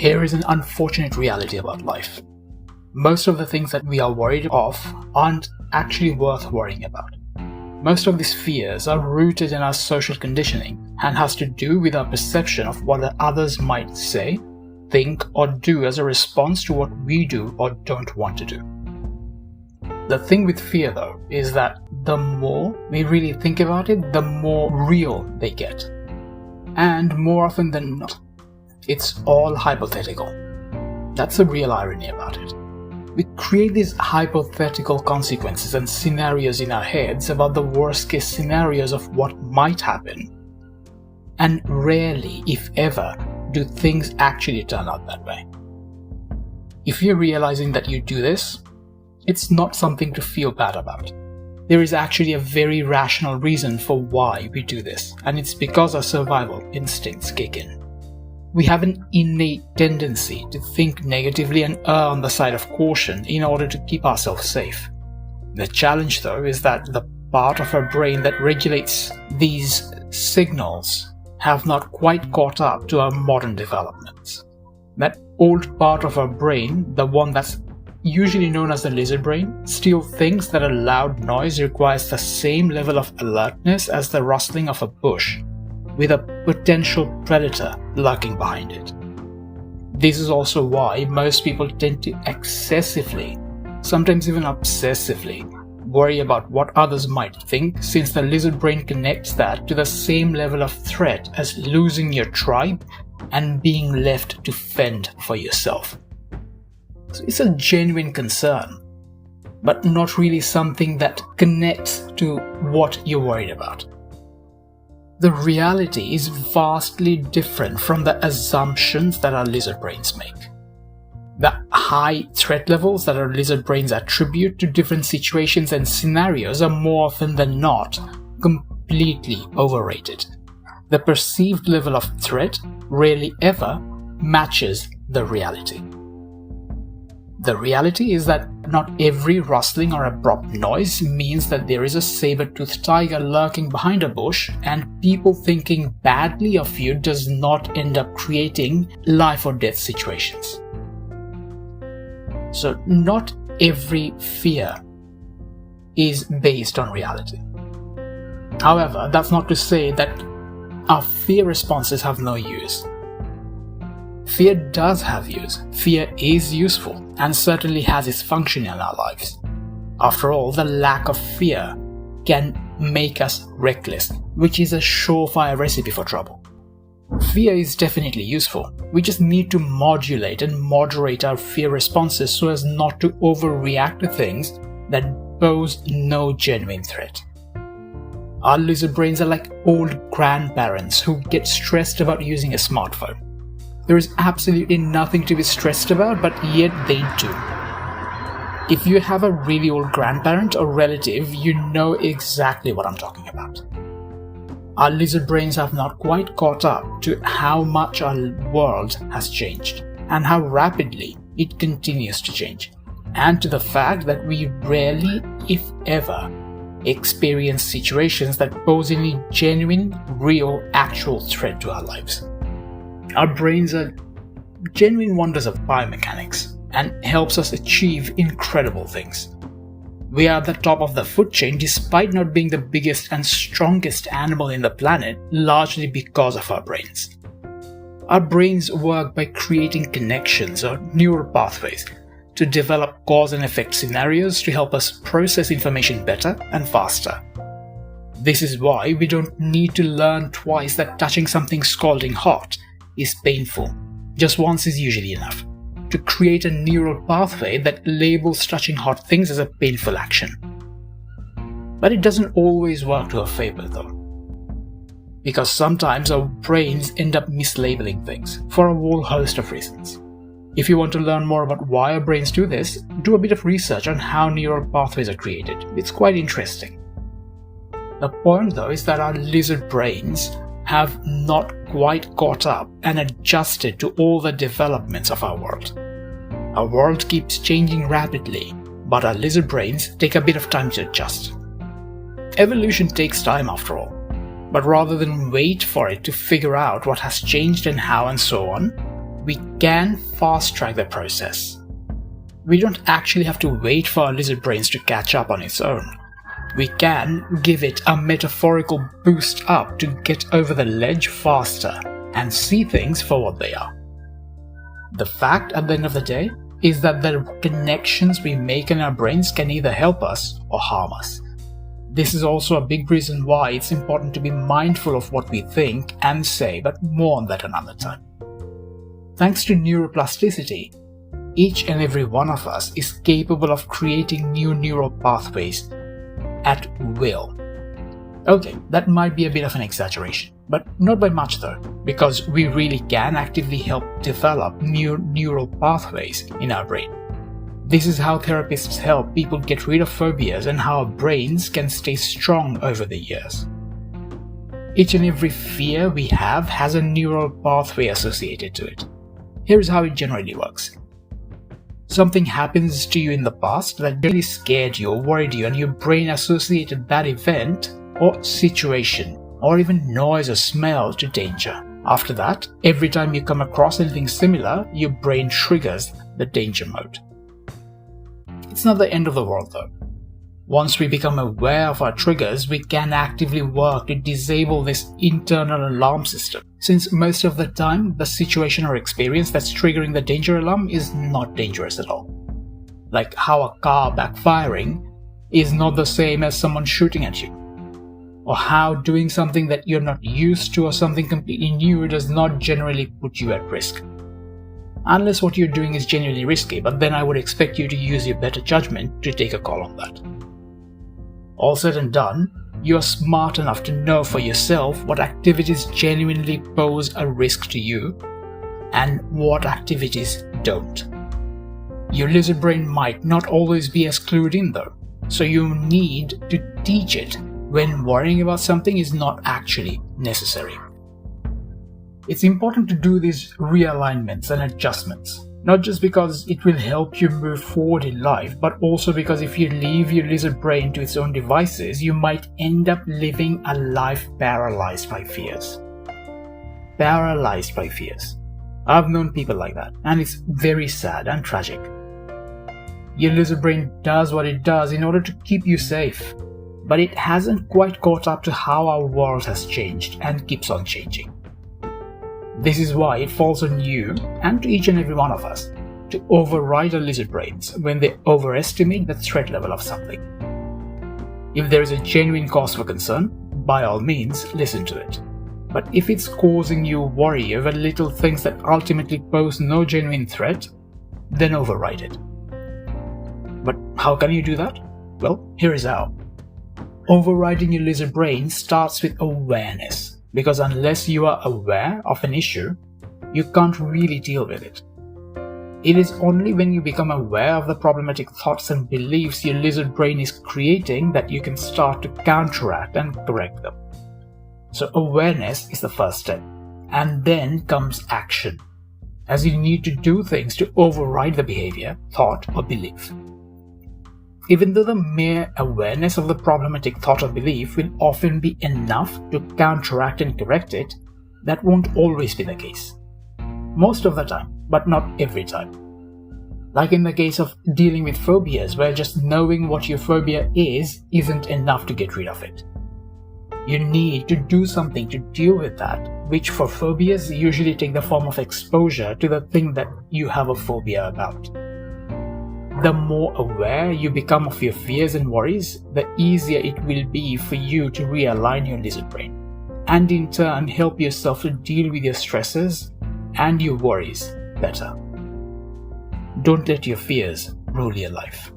Here is an unfortunate reality about life. Most of the things that we are worried of aren't actually worth worrying about. Most of these fears are rooted in our social conditioning and has to do with our perception of what the others might say, think, or do as a response to what we do or don't want to do. The thing with fear, though, is that the more we really think about it, the more real they get. And more often than not, it's all hypothetical. That's the real irony about it. We create these hypothetical consequences and scenarios in our heads about the worst case scenarios of what might happen. And rarely, if ever, do things actually turn out that way. If you're realizing that you do this, it's not something to feel bad about. There is actually a very rational reason for why we do this, and it's because our survival instincts kick in. We have an innate tendency to think negatively and err on the side of caution in order to keep ourselves safe. The challenge, though, is that the part of our brain that regulates these signals have not quite caught up to our modern developments. That old part of our brain, the one that's usually known as the lizard brain, still thinks that a loud noise requires the same level of alertness as the rustling of a bush, with a potential predator lurking behind it. This is also why most people tend to excessively, sometimes even obsessively, worry about what others might think, since the lizard brain connects that to the same level of threat as losing your tribe and being left to fend for yourself. So it's a genuine concern, but not really something that connects to what you're worried about. The reality is vastly different from the assumptions that our lizard brains make. The high threat levels that our lizard brains attribute to different situations and scenarios are more often than not completely overrated. The perceived level of threat rarely ever matches the reality. The reality is that not every rustling or abrupt noise means that there is a saber-toothed tiger lurking behind a bush, and people thinking badly of you does not end up creating life or death situations. So not every fear is based on reality. However, that's not to say that our fear responses have no use. Fear does have use. Fear is useful and certainly has its function in our lives. After all, the lack of fear can make us reckless, which is a surefire recipe for trouble. Fear is definitely useful. We just need to modulate and moderate our fear responses so as not to overreact to things that pose no genuine threat. Our lizard brains are like old grandparents who get stressed about using a smartphone. There is absolutely nothing to be stressed about, but yet they do. If you have a really old grandparent or relative, you know exactly what I'm talking about. Our lizard brains have not quite caught up to how much our world has changed and how rapidly it continues to change, and to the fact that we rarely, if ever, experience situations that pose any genuine, real, actual threat to our lives. Our brains are genuine wonders of biomechanics and helps us achieve incredible things. We are at the top of the food chain despite not being the biggest and strongest animal in the planet, largely because of our brains. Our brains work by creating connections or neural pathways to develop cause and effect scenarios to help us process information better and faster. This is why we don't need to learn twice that touching something scalding hot is painful. Just once is usually enough to create a neural pathway that labels touching hot things as a painful action. But it doesn't always work to our favor though, because sometimes our brains end up mislabeling things for a whole host of reasons. If you want to learn more about why our brains do this, do a bit of research on how neural pathways are created. It's quite interesting. The point though is that our lizard brains have not quite caught up and adjusted to all the developments of our world. Our world keeps changing rapidly, but our lizard brains take a bit of time to adjust. Evolution takes time after all, but rather than wait for it to figure out what has changed and how and so on, we can fast track the process. We don't actually have to wait for our lizard brains to catch up on its own. We can give it a metaphorical boost up to get over the ledge faster and see things for what they are. The fact at the end of the day is that the connections we make in our brains can either help us or harm us. This is also a big reason why it's important to be mindful of what we think and say, but more on that another time. Thanks to neuroplasticity, each and every one of us is capable of creating new neural pathways at will. Okay, that might be a bit of an exaggeration, but not by much though, because we really can actively help develop new neural pathways in our brain. This is how therapists help people get rid of phobias and how our brains can stay strong over the years. Each and every fear we have has a neural pathway associated to it. Here's how it generally works. Something happens to you in the past that really scared you or worried you, and your brain associated that event or situation or even noise or smell to danger. After that, every time you come across anything similar, your brain triggers the danger mode. It's not the end of the world though. Once we become aware of our triggers, we can actively work to disable this internal alarm system, since most of the time the situation or experience that's triggering the danger alarm is not dangerous at all. Like how a car backfiring is not the same as someone shooting at you, or how doing something that you're not used to or something completely new does not generally put you at risk. Unless what you're doing is genuinely risky, but then I would expect you to use your better judgment to take a call on that. All said and done, you are smart enough to know for yourself what activities genuinely pose a risk to you and what activities don't. Your lizard brain might not always be as clued in though, so you need to teach it when worrying about something is not actually necessary. It's important to do these realignments and adjustments, not just because it will help you move forward in life, but also because if you leave your lizard brain to its own devices, you might end up living a life paralyzed by fears. Paralyzed by fears. I've known people like that, and it's very sad and tragic. Your lizard brain does what it does in order to keep you safe, but it hasn't quite caught up to how our world has changed and keeps on changing. This is why it falls on you and to each and every one of us to override our lizard brains when they overestimate the threat level of something. If there is a genuine cause for concern, by all means listen to it. But if it's causing you worry over little things that ultimately pose no genuine threat, then override it. But how can you do that? Well, here is how. Overriding your lizard brain starts with awareness. Because unless you are aware of an issue, you can't really deal with it. It is only when you become aware of the problematic thoughts and beliefs your lizard brain is creating that you can start to counteract and correct them. So awareness is the first step, and then comes action, as you need to do things to override the behavior, thought, or belief. Even though the mere awareness of the problematic thought or belief will often be enough to counteract and correct it, that won't always be the case. Most of the time, but not every time. Like in the case of dealing with phobias, where just knowing what your phobia is isn't enough to get rid of it. You need to do something to deal with that, which for phobias usually take the form of exposure to the thing that you have a phobia about. The more aware you become of your fears and worries, the easier it will be for you to realign your lizard brain, and in turn help yourself to deal with your stresses and your worries better. Don't let your fears rule your life.